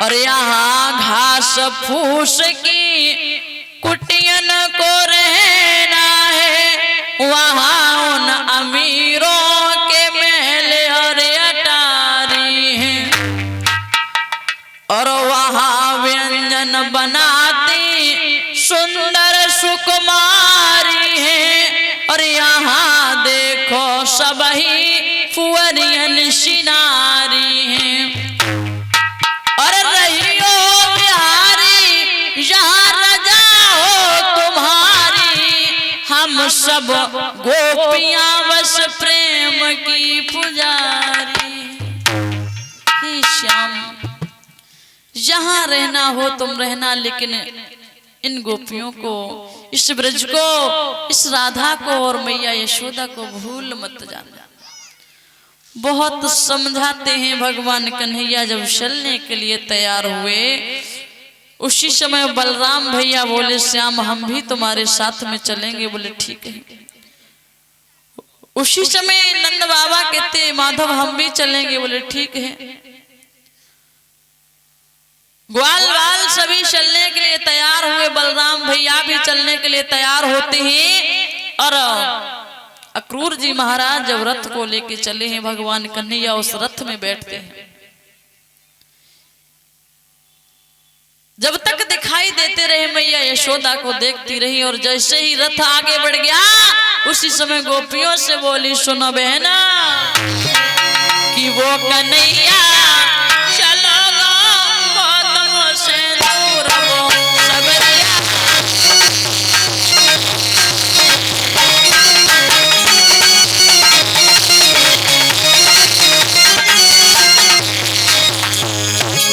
और यहाँ घास फूस की कुटियन को रहना है, वहाँ उन अमीरों के महल और अटारी हैं, और वहाँ व्यंजन बनाती सुंदर सुकुमारी है। और यहाँ देखो सबही फुअरियन शिनारी हैं। और रहियो बिहारी यहाँ रजा हो तुम्हारी, हम सब गोपियां बस प्रेम की पुजारी। हे श्याम, जहाँ रहना हो तुम रहना, लेकिन इन गोपियों को, इस ब्रज को, इस राधा को और मैया यशोदा को भूल मत जाना। बहुत समझाते हैं भगवान कन्हैया। जब चलने के लिए तैयार हुए, उसी समय बलराम भैया बोले श्याम हम भी तुम्हारे साथ में चलेंगे। बोले ठीक है। उसी समय नंद बाबा कहते माधव हम भी चलेंगे। बोले ठीक है। ग्वाल वाल सभी चलने के लिए तैयार हुए, बलराम भैया भी चलने के लिए तैयार होते हैं। और अक्रूर जी महाराज जब रथ को लेके चले हैं, भगवान कन्हैया उस रथ में बैठते हैं। जब तक दिखाई देते रहे मैया यशोदा को देखती रही, और जैसे ही रथ आगे बढ़ गया उसी समय गोपियों से बोली सुनो बहना कि वो कन्हैया चलो से दूर वो सबरिया।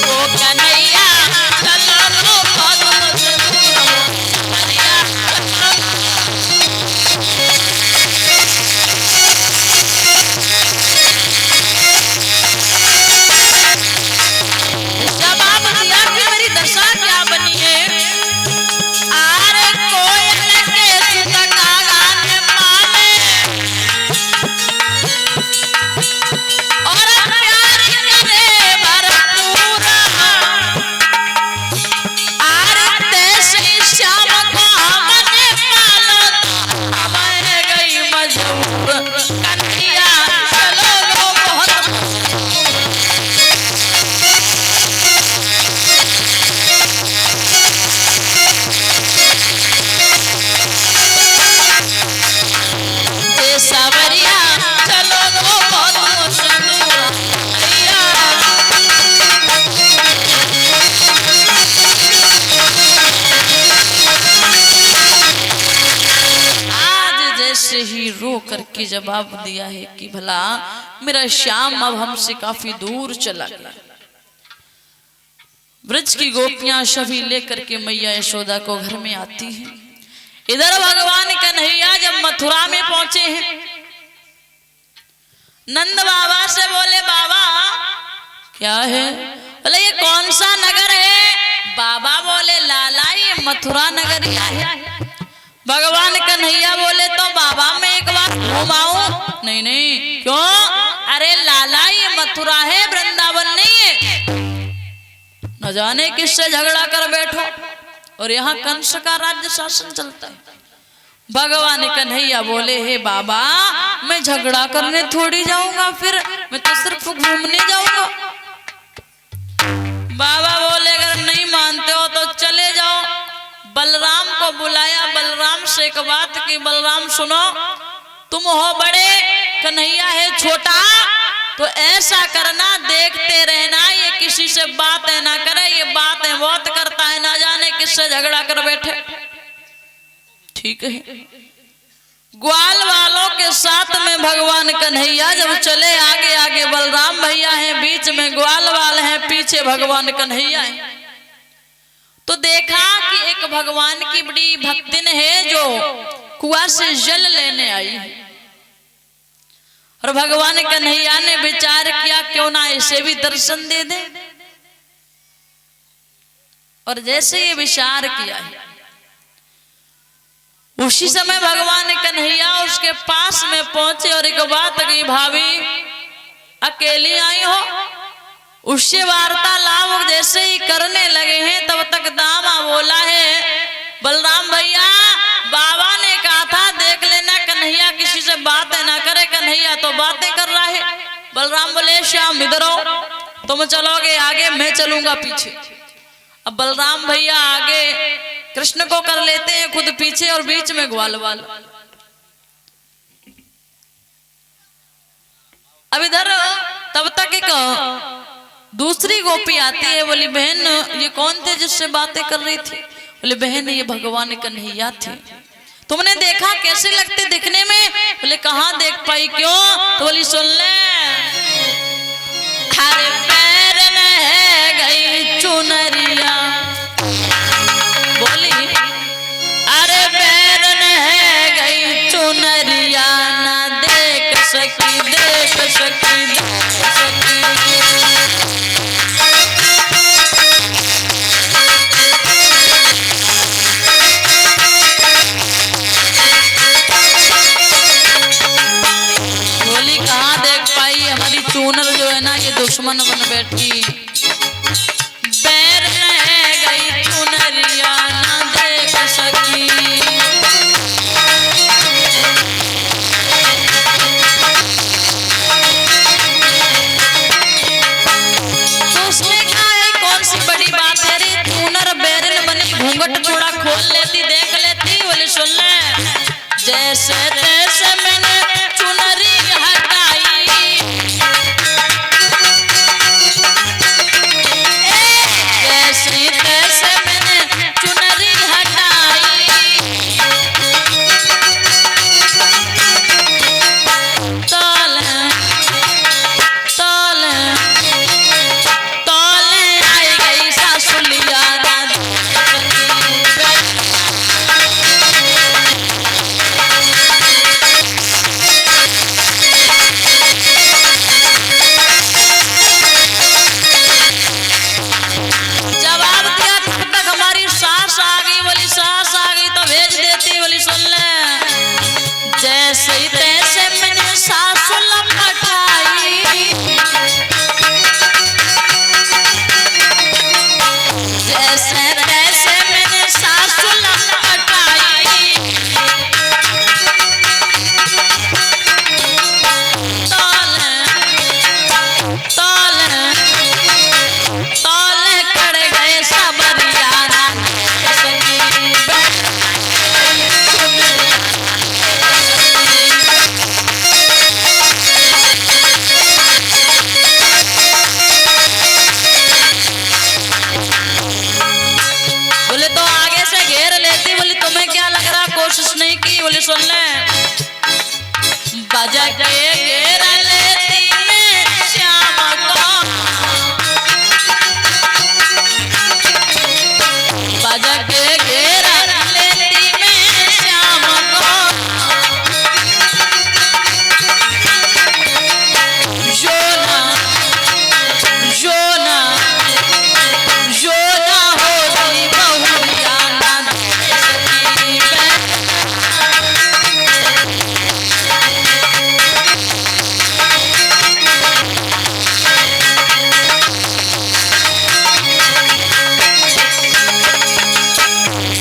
वो कन्हैया चलो लो बहुत से दूर वो सबरिया। जवाब दिया कि मेरी दशा क्या बनी है। आरे कोयल के सुत का गान माने, और प्यार करे भरपूर। आरे तेरी श्याम को हमने पालो, मैं गई मजबूर। कन्हैया चलो लो बहुत सावरिया, चलो लो बहुत सुंदर। आज जैसे ही रो करके जवाब दिया है कि भला मेरा श्याम अब हमसे काफी दूर चला गया। ब्रज की गोपियां सभी लेकर के मैया यशोदा को घर में आती हैं। इधर भगवान कन्हैया जब मथुरा में पहुंचे हैं, नंद बाबा से बोले बाबा क्या है। बोले ये कौन सा नगर है। बाबा बोले लाला ये मथुरा नगर ही है। भगवान कन्हैया बोले तो बाबा मैं एक बार घुमाऊं। नहीं नहीं क्यों। अरे लाला ये मथुरा है, वृंदावन नहीं है। न जाने किससे झगड़ा कर बैठो, और यहाँ कंस का राज्य शासन चलता है। भगवान कन्हैया बोले हे बाबा मैं झगड़ा करने थोड़ी जाऊंगा, फिर मैं तो सिर्फ घूमने जाऊंगा। बाबा बोले अगर नहीं मानते हो तो चले जाओ। बलराम को बुलाया। बलराम से एक बात की, बलराम सुनो तुम हो बड़े, कन्हैया है छोटा, तो ऐसा करना देखते रहना, ये किसी से बातें ना करे, ये बातें बहुत करता है, ना जाने किससे झगड़ा कर बैठे। ठीक है। ग्वाल वालों के साथ में भगवान कन्हैया जब चले, आगे आगे बलराम भैया हैं, बीच में ग्वाल वाल हैं, पीछे भगवान कन्हैया हैं। तो देखा कि एक भगवान की बड़ी भक्तिन है जो कुआं से जल लेने आई है। और भगवान कन्हैया ने विचार किया क्यों ना इसे भी दर्शन दे दे। और जैसे ये विचार किया है, उसी समय भगवान कन्हैया उसके पास में पहुंचे और एक बात की, भाभी अकेली आई हो। उससे वार्तालाप जैसे ही बलराम भैया बाबा ने कहा था देख लेना कन्हैया किसी से बातें ना करे, कन्हैया तो बातें कर रहा है। बलराम बोले श्याम इधर आओ, तुम चलोगे आगे मैं चलूंगा पीछे। अब बलराम भैया आगे कृष्ण को कर लेते हैं खुद पीछे और बीच में ग्वाल वाल। अब इधर तब तक एक दूसरी गोपी आती है, बोली बहन ये कौन थे जिससे बातें कर रही थी? बोले बहन ये भगवान कन्हैया थे। तुमने देखा कैसे लगते दिखने में? बोले कहाँ देख पाई, क्यों? तो बोली सुन ले, हरे पैर में गई चुनरिया, बोली अरे पैर में गई चुनरिया, ना देख सकी देख सकी देख सकी। बोली कहाँ देख पाई, हमारी चूनर जो है ना ये दुश्मन बन बैठी। पैर में गई चुनरिया ना देख सकी। तो उसने कहा है कौन सी बड़ी बात है रे, चूनर बैरन बनी, घूंघट थोड़ा खोल लेती देख लेती। बोले सुन ले, जैसे तैसे मैंने चुनरी हटाई, जैसे तैसे मैंने चुनरी हटाई, तोले तोले तोले आई गई सासुलिया ना जवाब दिया। तब तक हमारी सास आ गई, बोली सास आ गई तो भेज देती। बोली सुन ले, जैसे तैसे मैंने सास लपटाई, जैसे तैसे मैंने सास लपटाई, तोले तोले तोले कर गए सबरिया ना सकी। बोले तो आगे से घेर लेती। बोली तुम्हें क्या लग रहा कोशिश नहीं की? बोले सुन ले, बजा के घेर लेती मैं श्याम को, बजा के घेर लेती मैं श्याम को, जोना जोना जोना होती बहुरिया ना देख सकी मैं।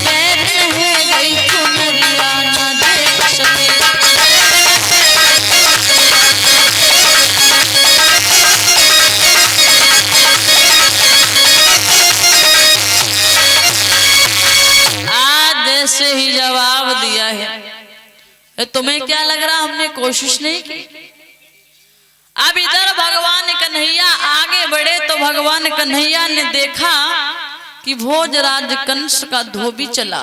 पैर में गई चुनरिया ना देख सकी। आज से ही जवाब दिया है, तुम्हें क्या लग रहा हमने कोशिश नहीं की? अब इधर भगवान कन्हैया आगे बढ़े तो भगवान कन्हैया ने देखा कि भोजराज कंस का धोबी चला।